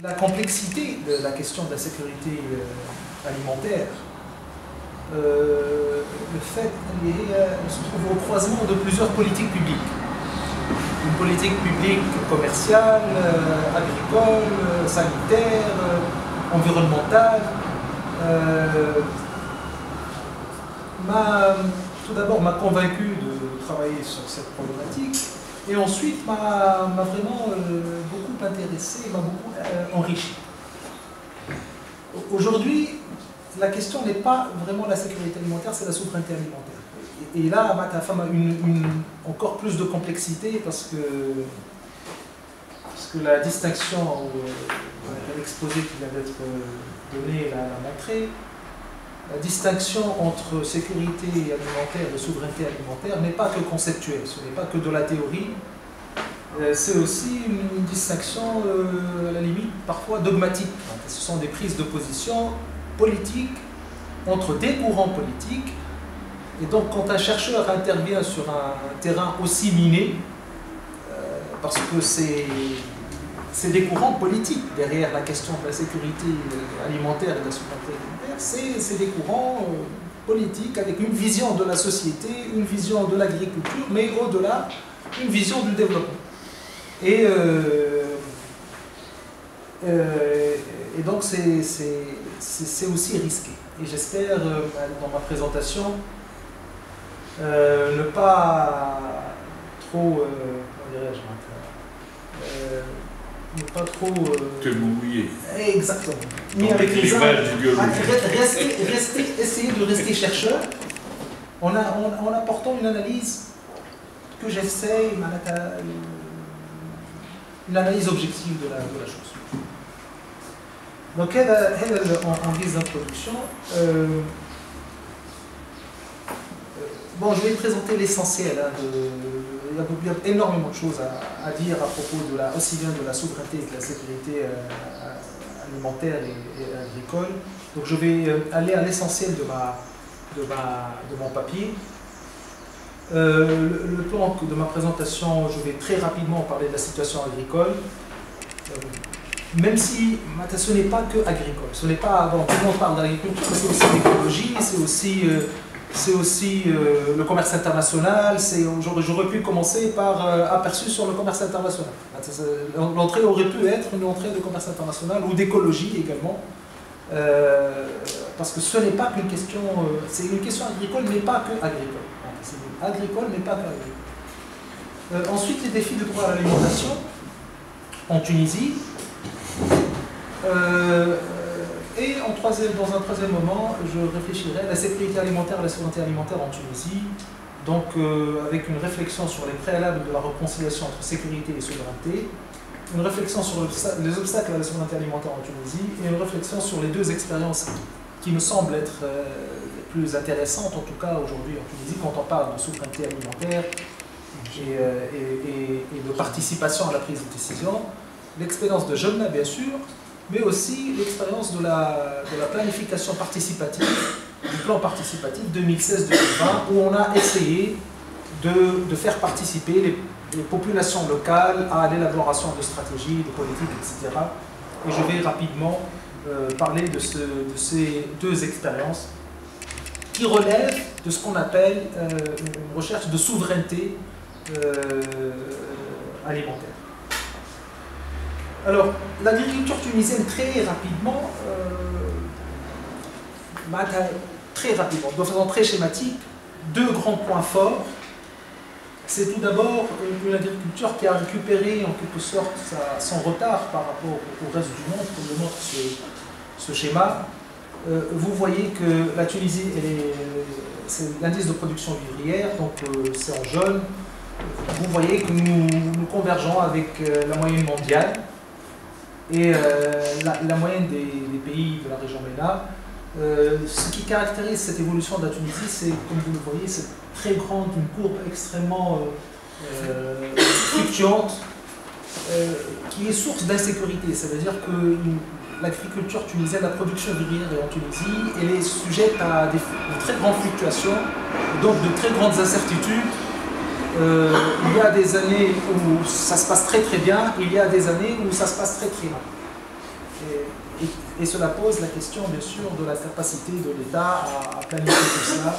La complexité de la question de la sécurité alimentaire, le fait qu'elle se trouve au croisement de plusieurs politiques publiques. Une politique publique commerciale, agricole, sanitaire, environnementale. Tout d'abord m'a convaincu de travailler sur cette problématique et ensuite m'a vraiment beaucoup intéressé, m'a beaucoup enrichi. Aujourd'hui, la question n'est pas vraiment la sécurité alimentaire, c'est la souveraineté alimentaire. Et là, ma femme a encore plus de complexité parce que la distinction, l'exposé qui vient d'être donné l'a montré, la distinction entre sécurité alimentaire et souveraineté alimentaire n'est pas que conceptuelle, ce n'est pas que de la théorie, c'est aussi une distinction à la limite parfois dogmatique. Ce sont des prises de position politiques entre des courants politiques. Et donc quand un chercheur intervient sur un terrain aussi miné, parce que c'est des courants politiques derrière la question de la sécurité alimentaire et de la souveraineté alimentaire, c'est des courants politiques avec une vision de la société, une vision de l'agriculture, mais au-delà, une vision du développement. Et donc c'est aussi risqué. Et j'espère, dans ma présentation, ne pas trop, comment dirais-je, ne pas trop... te mouiller. Exactement. Mais avec les essayer de rester chercheur en apportant une analyse que j'essaie, une analyse objective de la chose. Donc, en guise d'introduction, bon, je vais présenter l'essentiel. Il y a énormément de choses à dire à propos aussi bien de la souveraineté que de la sécurité alimentaire et agricole. Donc, je vais aller à l'essentiel de mon papier. Le plan de ma présentation, je vais très rapidement parler de la situation agricole. Même si ce n'est pas que agricole, ce n'est pas, bon, tout le monde parle d'agriculture, mais c'est aussi l'écologie, c'est aussi le commerce international. J'aurais pu commencer par aperçu sur le commerce international. L'entrée aurait pu être une entrée de commerce international ou d'écologie également, parce que ce n'est pas qu'une question, c'est une question agricole, mais pas que agricole. C'est agricole, mais pas que agricole. Ensuite, les défis de droit à l'alimentation en Tunisie. Et dans un troisième moment, je réfléchirai à la sécurité alimentaire et la souveraineté alimentaire en Tunisie, donc avec une réflexion sur les préalables de la réconciliation entre sécurité et souveraineté, une réflexion sur les obstacles à la souveraineté alimentaire en Tunisie, et une réflexion sur les deux expériences qui me semblent être les plus intéressantes, en tout cas aujourd'hui en Tunisie, quand on parle de souveraineté alimentaire et de participation à la prise de décision. L'expérience de Jomna, bien sûr, mais aussi l'expérience de la planification participative, du plan participatif 2016-2020, où on a essayé de faire participer les populations locales à l'élaboration de stratégies, de politiques, etc. Et je vais rapidement parler de ces deux expériences qui relèvent de ce qu'on appelle une recherche de souveraineté alimentaire. Alors, l'agriculture tunisienne, très rapidement, de façon très schématique, deux grands points forts. C'est tout d'abord une agriculture qui a récupéré en quelque sorte son retard par rapport au reste du monde, comme le montre ce schéma. Vous voyez que la Tunisie, c'est l'indice de production vivrière, donc c'est en jaune. Vous voyez que nous convergeons avec la moyenne mondiale. Et la moyenne des pays de la région MENA. Ce qui caractérise cette évolution de la Tunisie, c'est, comme vous le voyez, cette très grande, une courbe extrêmement fluctuante, qui est source d'insécurité. C'est-à-dire que l'agriculture tunisienne, la production vivrière en Tunisie, elle est sujette à de très grandes fluctuations, donc de très grandes incertitudes. Il y a des années où ça se passe très très bien, il y a des années où ça se passe très très mal. Et cela pose la question, bien sûr, de la capacité de l'État à planifier tout cela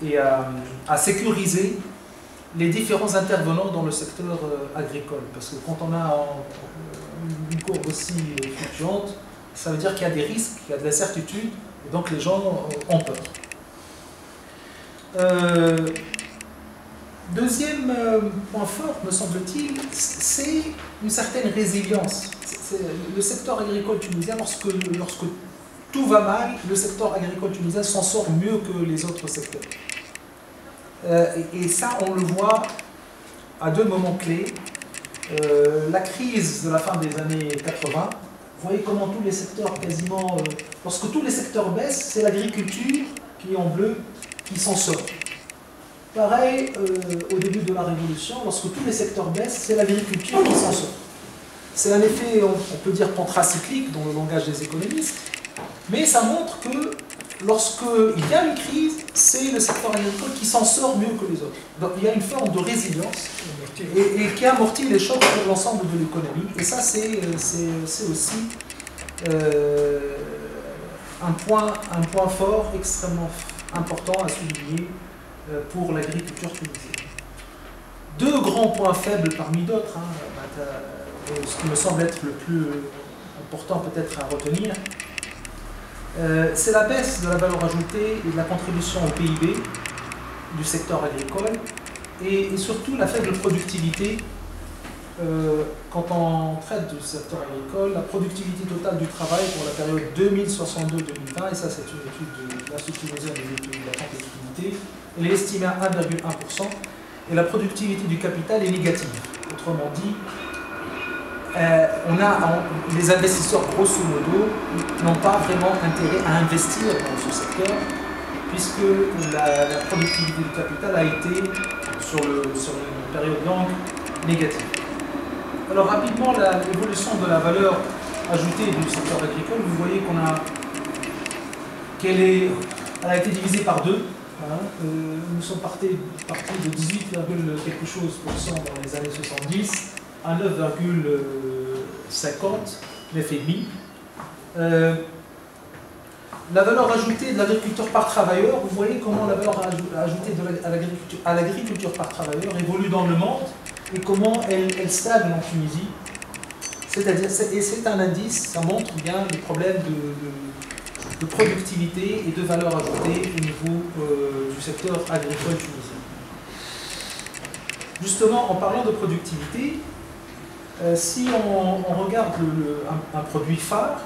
et à sécuriser les différents intervenants dans le secteur agricole. Parce que quand on a une courbe aussi fluctuante, ça veut dire qu'il y a des risques, qu'il y a de l'incertitude, et donc les gens ont peur. Deuxième point fort, me semble-t-il, c'est une certaine résilience. Le secteur agricole tunisien, lorsque tout va mal, le secteur agricole tunisien s'en sort mieux que les autres secteurs. Et ça, on le voit à deux moments clés. La crise de la fin des années 80, vous voyez comment tous les secteurs quasiment... lorsque tous les secteurs baissent, c'est l'agriculture qui est en bleu, qui s'en sort. Pareil, au début de la Révolution, lorsque tous les secteurs baissent, c'est l'agriculture qui s'en sort. C'est un effet, on peut dire, contracyclique dans le langage des économistes, mais ça montre que lorsqu'il y a une crise, c'est le secteur agricole qui s'en sort mieux que les autres. Donc il y a une forme de résilience et qui amortit les chocs sur l'ensemble de l'économie. Et ça, c'est aussi un point fort extrêmement important à souligner pour l'agriculture tunisienne. Deux grands points faibles parmi d'autres, ce qui me semble être le plus important peut-être à retenir, c'est la baisse de la valeur ajoutée et de la contribution au PIB du secteur agricole et surtout la faible productivité. Quand on traite du secteur agricole, la productivité totale du travail pour la période 2062-2020, et ça c'est une étude de l'Institut tunisien des études de la compétitivité, elle est estimée à 1,1%, et la productivité du capital est négative. Autrement dit, les investisseurs, grosso modo, n'ont pas vraiment intérêt à investir dans ce secteur, puisque la productivité du capital a été, sur une période longue, négative. Alors rapidement, l'évolution de la valeur ajoutée du secteur agricole, vous voyez qu'elle a été divisée par deux. Nous sommes partis de 18, quelque chose % dans les années 70 à 9,50, 9,5. La valeur ajoutée de l'agriculteur par travailleur, vous voyez comment la valeur ajoutée à l'agriculture par travailleur évolue dans le monde et comment elle stagne en Tunisie. Et c'est un indice, ça montre bien les problèmes de productivité et de valeur ajoutée au niveau du secteur agricole tunisien. Justement, en parlant de productivité, si on regarde un produit phare,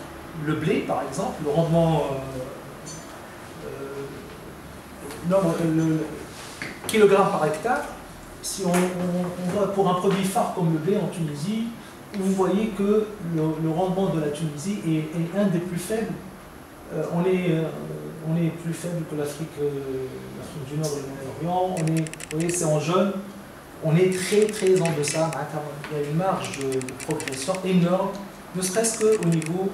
le blé par exemple, le rendement le kilogramme par hectare, si on va pour un produit phare comme le blé en Tunisie, vous voyez que le rendement de la Tunisie est un des plus faibles. On est plus faible que l'Afrique du Nord et le Moyen-Orient. Vous voyez, c'est en jaune. On est très très en deçà. Il y a une marge de progression énorme, ne serait-ce qu'au niveau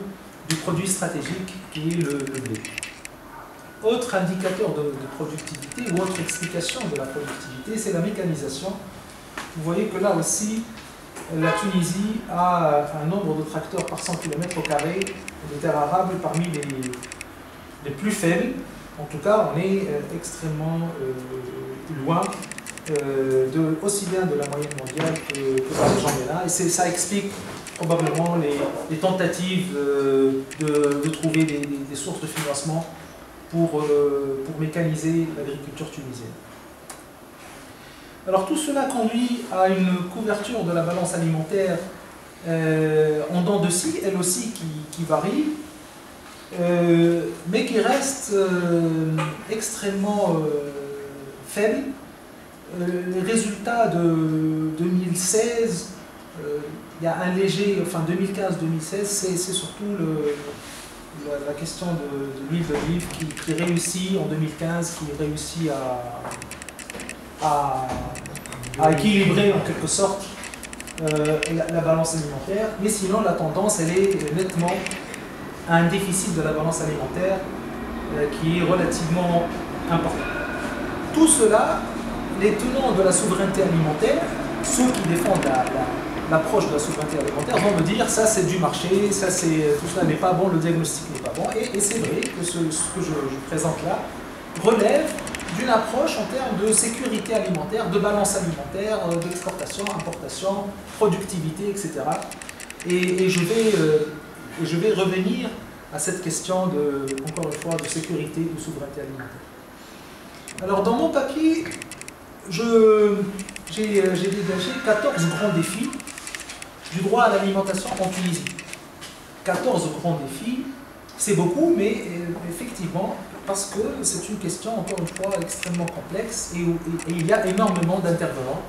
du produit stratégique qui est le blé. Autre indicateur de productivité ou autre explication de la productivité, c'est la mécanisation. Vous voyez que là aussi, la Tunisie a un nombre de tracteurs par 100 km² de terre arable parmi les plus faibles. En tout cas, on est extrêmement loin aussi bien de la moyenne mondiale que par les gens là. Et ça explique probablement les tentatives de trouver des sources de financement pour mécaniser l'agriculture tunisienne. Alors tout cela conduit à une couverture de la balance alimentaire en dents de scie, elle aussi qui varie, mais qui reste extrêmement faible. Les résultats de 2016, il y a un léger, enfin 2015-2016, c'est surtout la question de l'huile d'olive qui réussit en 2015, qui réussit à équilibrer en quelque sorte la balance alimentaire. Mais sinon, la tendance, elle est nettement à un déficit de la balance alimentaire qui est relativement important. Tout cela, les tenants de la souveraineté alimentaire, ceux qui défendent l'approche de la souveraineté alimentaire vont me dire ça c'est du marché, ça c'est tout cela n'est pas bon, le diagnostic n'est pas bon. Et c'est vrai que ce que je présente là relève d'une approche en termes de sécurité alimentaire, de balance alimentaire, d'exportation, importation, productivité, etc. Et je vais revenir à cette question encore une fois, de sécurité et de souveraineté alimentaire. Alors dans mon papier, j'ai dégagé 14 grands défis du droit à l'alimentation en Tunisie. 14 grands défis, c'est beaucoup, mais effectivement, parce que c'est une question, encore une fois, extrêmement complexe et il y a énormément d'intervenants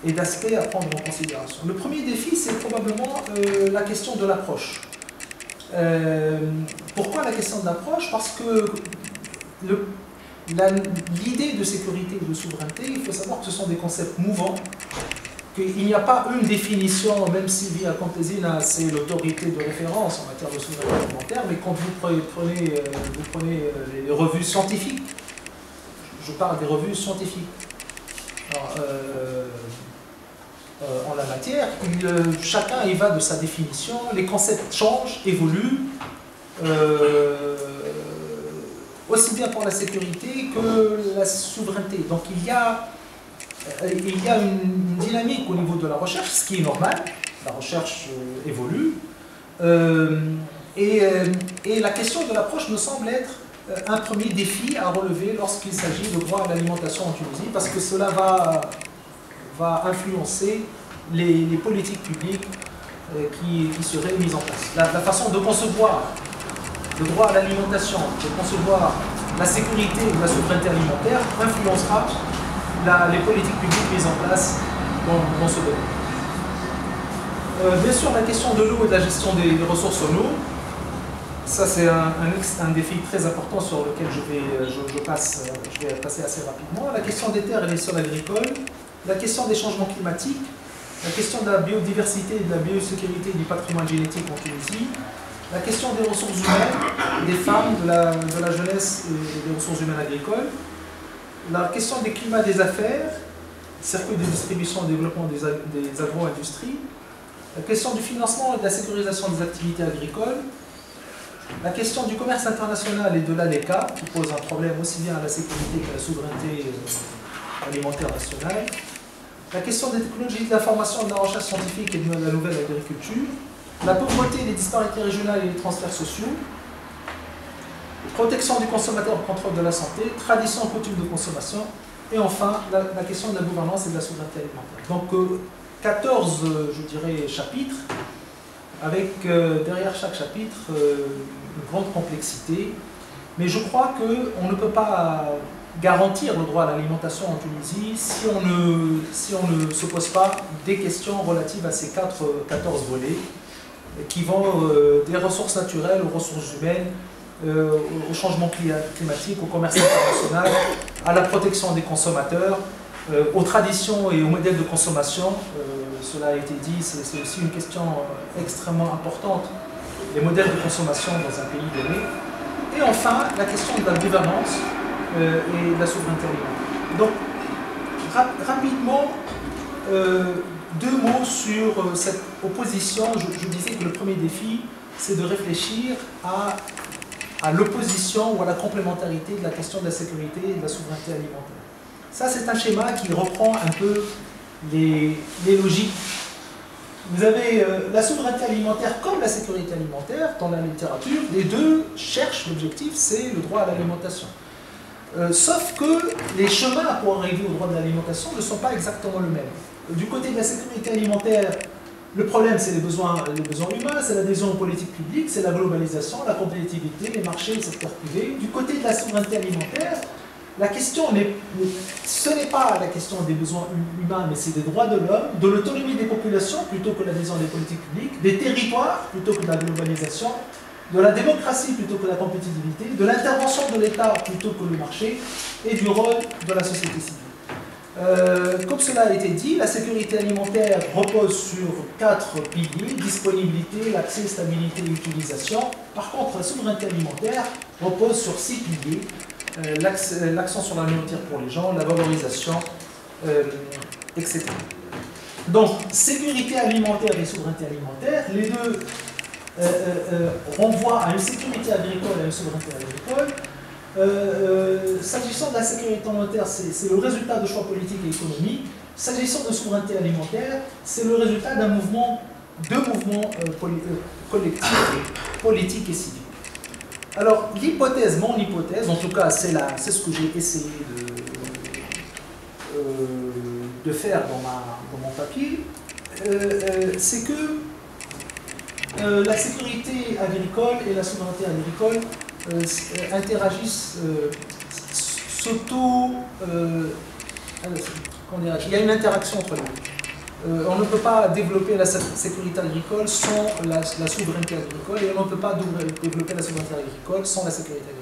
et d'aspects à prendre en considération. Le premier défi, c'est probablement la question de l'approche. Pourquoi la question de l'approche? Parce que l'idée de sécurité et de souveraineté, il faut savoir que ce sont des concepts mouvants, qu'il n'y a pas une définition, même si Via Campesina c'est l'autorité de référence en matière de souveraineté alimentaire, mais quand vous prenez les revues scientifiques, je parle des revues scientifiques, alors, en la matière, chacun y va de sa définition, les concepts changent, évoluent, aussi bien pour la sécurité que la souveraineté. Donc il y a une dynamique au niveau de la recherche, ce qui est normal, la recherche évolue, et la question de l'approche me semble être un premier défi à relever lorsqu'il s'agit de droit à l'alimentation en Tunisie, parce que cela va influencer les politiques publiques qui seraient mises en place. La façon de concevoir le droit à l'alimentation, de concevoir la sécurité ou la souveraineté alimentaire influencera les politiques publiques mises en place dans ce domaine. Bien sûr, la question de l'eau et de la gestion des ressources en eau, ça c'est un défi très important sur lequel je vais passer assez rapidement. La question des terres et des sols agricoles, la question des changements climatiques, la question de la biodiversité et de la biosécurité du patrimoine génétique en Tunisie, la question des ressources humaines, des femmes, de la jeunesse et des ressources humaines agricoles, la question des climats des affaires, circuit de distribution et développement des agro-industries, la question du financement et de la sécurisation des activités agricoles, la question du commerce international et de l'ALECA, qui pose un problème aussi bien à la sécurité qu'à la souveraineté alimentaire nationale, la question des technologies de l'information, de la recherche scientifique et de la nouvelle agriculture, la pauvreté, les disparités régionales et les transferts sociaux, protection du consommateur au contrôle de la santé, tradition et coutume de consommation, et enfin la question de la gouvernance et de la souveraineté alimentaire. Donc 14, je dirais, chapitres, avec derrière chaque chapitre une grande complexité, mais je crois qu'on ne peut pas garantir le droit à l'alimentation en Tunisie si on ne se pose pas des questions relatives à ces 14 volets, qui vont des ressources naturelles aux ressources humaines, au changement climatique, au commerce international, à la protection des consommateurs, aux traditions et aux modèles de consommation. Cela a été dit, c'est aussi une question extrêmement importante, les modèles de consommation dans un pays donné. Et enfin, la question de la gouvernance et de la souveraineté alimentaire. Donc, rapidement, deux mots sur cette opposition. Je disais que le premier défi, c'est de réfléchir à l'opposition ou à la complémentarité de la question de la sécurité et de la souveraineté alimentaire. Ça, c'est un schéma qui reprend un peu les logiques. Vous avez la souveraineté alimentaire comme la sécurité alimentaire dans la littérature. Les deux cherchent l'objectif, c'est le droit à l'alimentation. Sauf que les chemins pour arriver au droit de l'alimentation ne sont pas exactement les mêmes. Du côté de la sécurité alimentaire, le problème c'est les besoins humains, c'est l'adhésion aux politiques publiques, c'est la globalisation, la compétitivité, les marchés, le secteur privé. Du côté de la souveraineté alimentaire, la question ce n'est pas la question des besoins humains, mais c'est des droits de l'homme, de l'autonomie des populations plutôt que l'adhésion des politiques publiques, des territoires plutôt que de la globalisation, de la démocratie plutôt que la compétitivité, de l'intervention de l'État plutôt que le marché, et du rôle de la société civile. Comme cela a été dit, la sécurité alimentaire repose sur 4 piliers: disponibilité, l'accès, stabilité et utilisation. Par contre, la souveraineté alimentaire repose sur 6 piliers: l'accent sur la nourriture pour les gens, la valorisation, etc. Donc, sécurité alimentaire et souveraineté alimentaire, les deux renvoient à une sécurité agricole et à une souveraineté agricole. S'agissant de la sécurité alimentaire, c'est le résultat de choix politiques et économiques. S'agissant de souveraineté alimentaire, c'est le résultat d'un mouvement, deux mouvements collectifs, politiques et civiques. Alors, l'hypothèse, mon hypothèse, en tout cas, c'est ce que j'ai essayé de faire dans mon papier, c'est que la sécurité agricole et la souveraineté agricole interagissent, il y a une interaction entre les deux. On ne peut pas développer la sécurité agricole sans la souveraineté agricole et on ne peut pas développer la souveraineté agricole sans la sécurité agricole.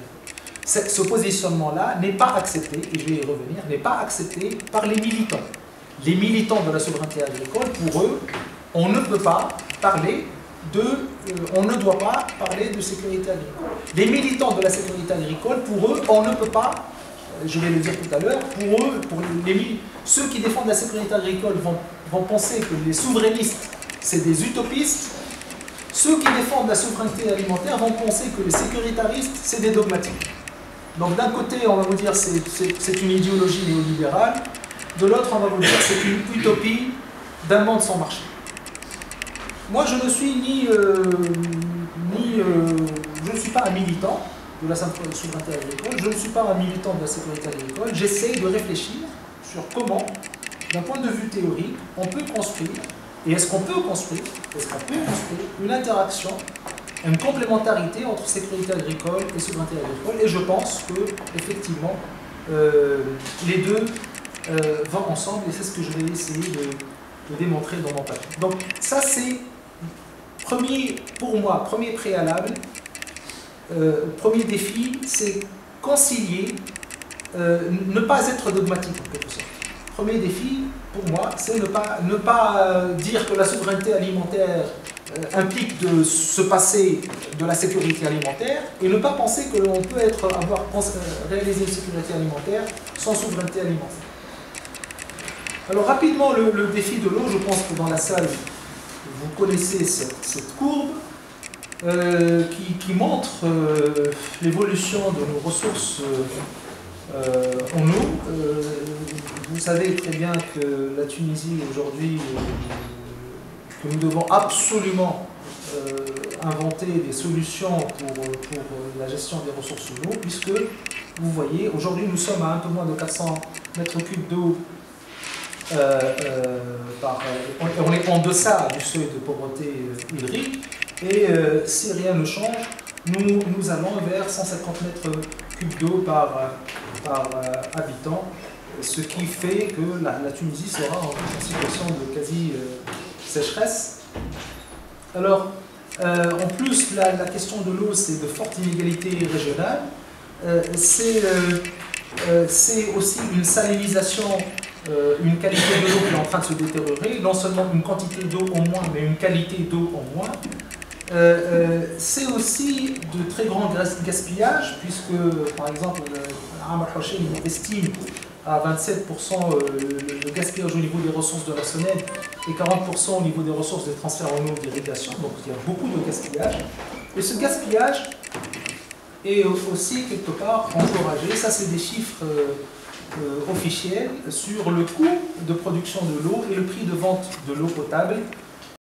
Ce positionnement-là n'est pas accepté, et je vais y revenir, n'est pas accepté par les militants. Les militants de la souveraineté agricole, pour eux, on ne peut pas parler on ne doit pas parler de sécurité agricole. Les militants de la sécurité agricole, pour eux, on ne peut pas, je vais le dire tout à l'heure, pour eux, ceux qui défendent la sécurité agricole vont penser que les souverainistes, c'est des utopistes. Ceux qui défendent la souveraineté alimentaire vont penser que les sécuritaristes, c'est des dogmatiques. Donc d'un côté, on va vous dire c'est une idéologie néolibérale, de l'autre, on va vous dire c'est une utopie d'un monde sans marché. Moi, je ne suis je ne suis pas un militant de la souveraineté agricole, je ne suis pas un militant de la sécurité agricole, j'essaie de réfléchir sur comment, d'un point de vue théorique, on peut construire, et est-ce qu'on peut construire une interaction, une complémentarité entre sécurité agricole et souveraineté agricole, et je pense que, effectivement, les deux vont ensemble, et c'est ce que je vais essayer de démontrer dans mon papier. Donc, ça, c'est pour moi, premier préalable, premier défi, c'est concilier, ne pas être dogmatique en quelque sorte. Premier défi, pour moi, c'est ne pas dire que la souveraineté alimentaire implique de se passer de la sécurité alimentaire et ne pas penser que l'on peut avoir réalisé une sécurité alimentaire sans souveraineté alimentaire. Alors rapidement, le défi de l'eau, je pense que dans la salle, vous connaissez cette courbe qui montre l'évolution de nos ressources en eau. Vous savez très bien que la Tunisie aujourd'hui, que nous devons absolument inventer des solutions pour la gestion des ressources en eau, puisque vous voyez, aujourd'hui nous sommes à un peu moins de 400 mètres cubes d'eau. On est en deçà du seuil de pauvreté hydrique et si rien ne change, nous allons vers 150 mètres cubes d'eau par habitant, ce qui fait que la Tunisie sera en situation de quasi-sécheresse. Alors, en plus, la question de l'eau, c'est de fortes inégalités régionales. C'est aussi une salinisation, une qualité de l'eau qui est en train de se détériorer, non seulement une quantité d'eau en moins, mais une qualité d'eau en moins. C'est aussi de très grands gaspillages, puisque, par exemple, Amar Hossein estime à 27% le gaspillage au niveau des ressources de la Sonnette et 40% au niveau des ressources de transfert en eau d'irrigation, donc il y a beaucoup de gaspillage. Et ce gaspillage est aussi quelque part encouragé, ça c'est des chiffres officiels sur le coût de production de l'eau et le prix de vente de l'eau potable